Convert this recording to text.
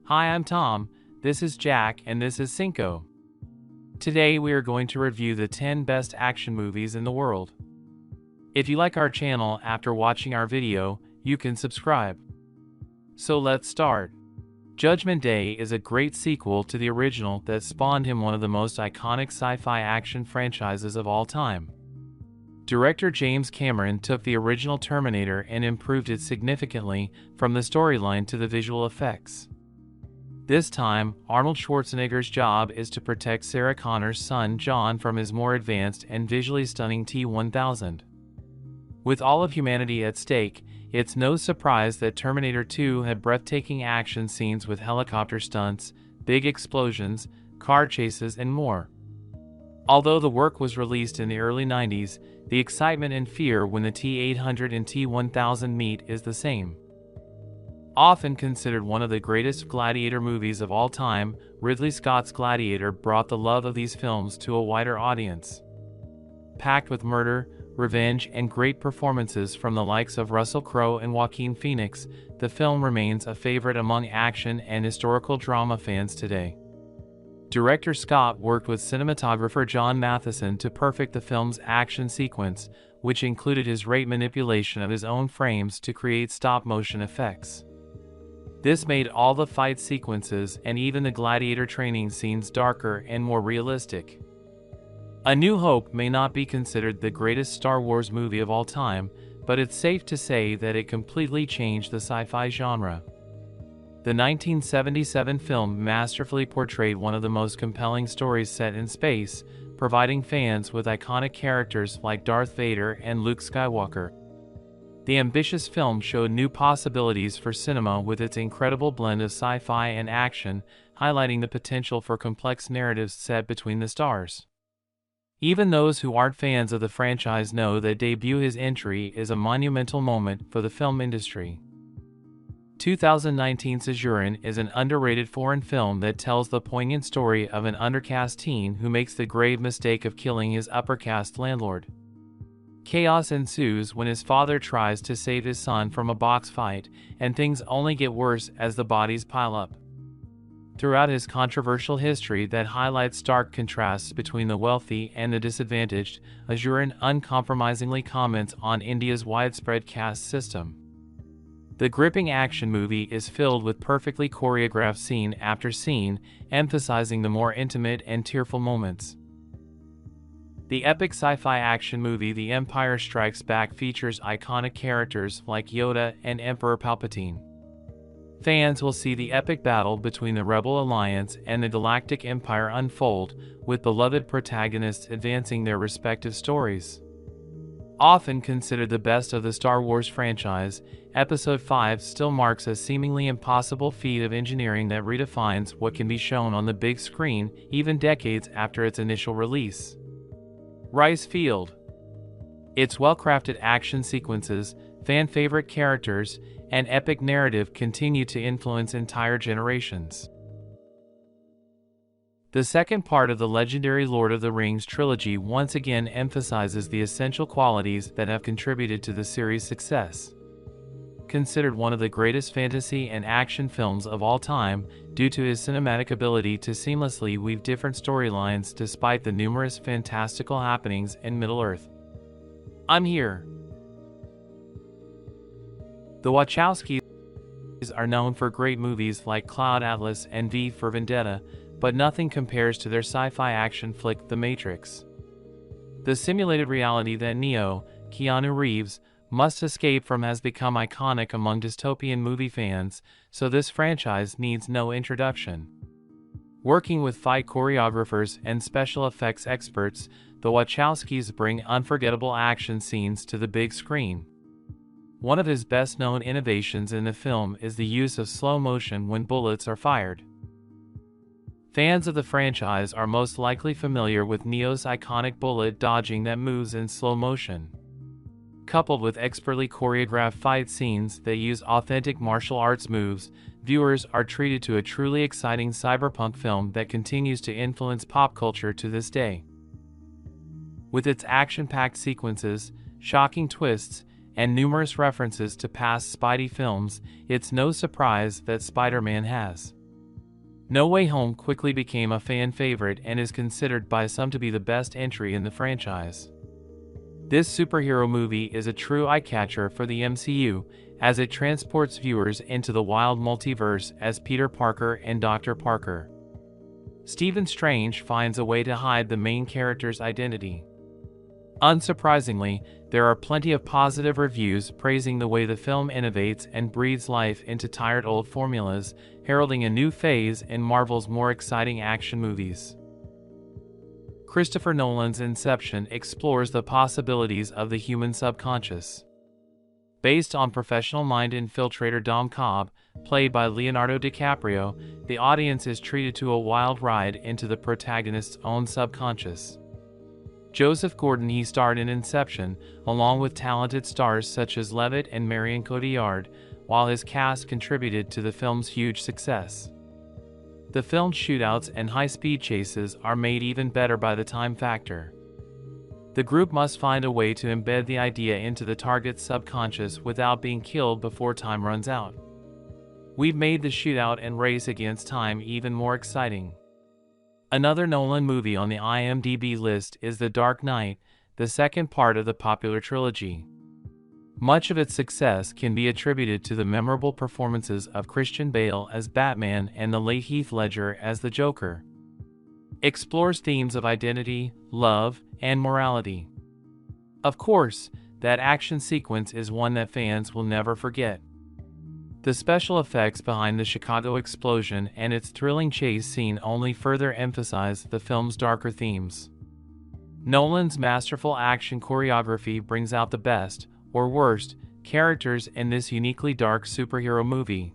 Hi, I'm Tom, this is Jack, and this is Cinco. Today we are going to review the 10 best action movies in the world. If you like our channel after watching our video, you can subscribe. So let's start. Judgment Day is a great sequel to the original that spawned him one of the most iconic sci-fi action franchises of all time. Director James Cameron took the original Terminator and improved it significantly, from the storyline to the visual effects. This time, Arnold Schwarzenegger's job is to protect Sarah Connor's son John from his more advanced and visually stunning T-1000. With all of humanity at stake, it's no surprise that Terminator 2 had breathtaking action scenes with helicopter stunts, big explosions, car chases, and more. Although the work was released in the early 90s, the excitement and fear when the T-800 and T-1000 meet is the same. Often considered one of the greatest gladiator movies of all time, Ridley Scott's Gladiator brought the love of these films to a wider audience. Packed with murder, revenge, and great performances from the likes of Russell Crowe and Joaquin Phoenix, the film remains a favorite among action and historical drama fans today. Director Scott worked with cinematographer John Mathieson to perfect the film's action sequence, which included his rate manipulation of his own frames to create stop-motion effects. This made all the fight sequences and even the gladiator training scenes darker and more realistic. A New Hope may not be considered the greatest Star Wars movie of all time, but it's safe to say that it completely changed the sci-fi genre. The 1977 film masterfully portrayed one of the most compelling stories set in space, providing fans with iconic characters like Darth Vader and Luke Skywalker. The ambitious film showed new possibilities for cinema with its incredible blend of sci-fi and action, highlighting the potential for complex narratives set between the stars. Even those who aren't fans of the franchise know that his entry is a monumental moment for the film industry. 2019's Ajuran is an underrated foreign film that tells the poignant story of an undercast teen who makes the grave mistake of killing his upper-caste landlord. Chaos ensues when his father tries to save his son from a box fight, and things only get worse as the bodies pile up. Throughout his controversial history that highlights stark contrasts between the wealthy and the disadvantaged, Ajuran uncompromisingly comments on India's widespread caste system. The gripping action movie is filled with perfectly choreographed scene after scene, emphasizing the more intimate and tearful moments. The epic sci-fi action movie The Empire Strikes Back features iconic characters like Yoda and Emperor Palpatine. Fans will see the epic battle between the Rebel Alliance and the Galactic Empire unfold, with beloved protagonists advancing their respective stories. Often considered the best of the Star Wars franchise, Episode 5 still marks a seemingly impossible feat of engineering that redefines what can be shown on the big screen even decades after its initial release. Rice Field. Its well-crafted action sequences, fan-favorite characters, and epic narrative continue to influence entire generations. The second part of the legendary Lord of the Rings trilogy once again emphasizes the essential qualities that have contributed to the series' success. Considered one of the greatest fantasy and action films of all time due to his cinematic ability to seamlessly weave different storylines despite the numerous fantastical happenings in Middle-earth. I'm here. The Wachowskis are known for great movies like Cloud Atlas and V for Vendetta, but nothing compares to their sci-fi action flick The Matrix. The simulated reality that Neo, Keanu Reeves, must escape from has become iconic among dystopian movie fans, so this franchise needs no introduction. Working with fight choreographers and special effects experts, the Wachowskis bring unforgettable action scenes to the big screen. One of his best-known innovations in the film is the use of slow motion when bullets are fired. Fans of the franchise are most likely familiar with Neo's iconic bullet dodging that moves in slow motion. Coupled with expertly choreographed fight scenes that use authentic martial arts moves, viewers are treated to a truly exciting cyberpunk film that continues to influence pop culture to this day. With its action-packed sequences, shocking twists, and numerous references to past Spidey films, it's no surprise that Spider-Man has No Way Home quickly became a fan favorite and is considered by some to be the best entry in the franchise. This superhero movie is a true eye-catcher for the MCU, as it transports viewers into the wild multiverse as Peter Parker and Dr. Parker. Stephen Strange finds a way to hide the main character's identity. Unsurprisingly, there are plenty of positive reviews praising the way the film innovates and breathes life into tired old formulas, heralding a new phase in Marvel's more exciting action movies. Christopher Nolan's Inception explores the possibilities of the human subconscious. Based on professional mind infiltrator Dom Cobb, played by Leonardo DiCaprio, the audience is treated to a wild ride into the protagonist's own subconscious. Joseph Gordon starred in Inception, along with talented stars such as Levitt and Marion Cotillard, while his cast contributed to the film's huge success. The film's shootouts and high-speed chases are made even better by the time factor. The group must find a way to embed the idea into the target's subconscious without being killed before time runs out. We've made the shootout and race against time even more exciting. Another Nolan movie on the IMDb list is The Dark Knight, the second part of the popular trilogy. Much of its success can be attributed to the memorable performances of Christian Bale as Batman and the late Heath Ledger as the Joker. Explores themes of identity, love, and morality. Of course, that action sequence is one that fans will never forget. The special effects behind the Chicago explosion and its thrilling chase scene only further emphasize the film's darker themes. Nolan's masterful action choreography brings out the best, or worst, characters in this uniquely dark superhero movie.